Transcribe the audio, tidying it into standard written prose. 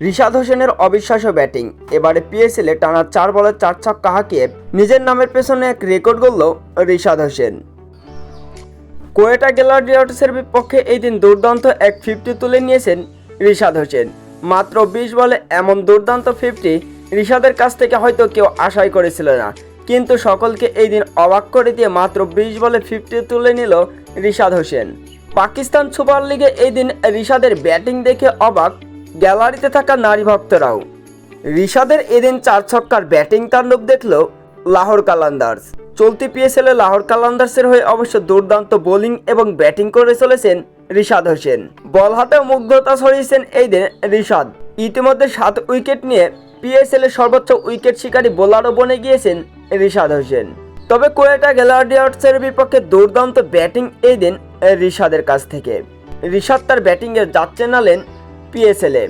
রিশাদ হোসেনের অবিশ্বাস্য ব্যাটিং। এবারে পিএসএলে টানা 4 বলে 4 ছক্কা হাঁকিয়ে নিজের নামের পেছনে এক রেকর্ড গড়ল রিশাদ হোসেন। কোয়েটা গ্ল্যাডিয়েটর্সের বিপক্ষে এই দিন দুর্দান্ত এক 50 তুলে নিয়েছেন রিশাদ হোসেন। মাত্র 20 বলে এমন দুর্দান্ত 50 রিশাদের কাছ থেকে হয়তো কেউ আশাই করেছিল না, কিন্তু সকলকে এই দিন অবাক করে দিয়ে মাত্র 20 বলে 50 তুলে নিল রিশাদ হোসেন। পাকিস্তান সুপার লিগে এই দিন রিশাদের ব্যাটিং দেখে অবাক গ্যালারিতে থাকা নারী ভক্তরাও। রিশাদের এদিন 4 ছক্কার ব্যাটিং তাণ্ডব দেখল লাহোর কালান্দার্স। চলতি পিএসএলে লাহোর কালান্দার্সের হয়ে অবশ্য দুর্দান্ত বোলিং এবং ব্যাটিং করে চলেছেন রিশাদ হোসেন। বল হাতেও মুগ্ধতা ছড়িয়েছেন এই দিন রিশাদ। ইতিমধ্যে 7 উইকেট নিয়ে পিএসএল এর সর্বোচ্চ উইকেট শিকারী বোলারও বনে গিয়েছেন রিশাদ হোসেন। তবে কোয়েটা গ্ল্যাডিয়েটর্সের বিপক্ষে দুর্দান্ত ব্যাটিং এই দিন রিশাদের কাছ থেকে। রিশাদ তার ব্যাটিংয়ে যাচ্ছে নালেন পিএসএলে।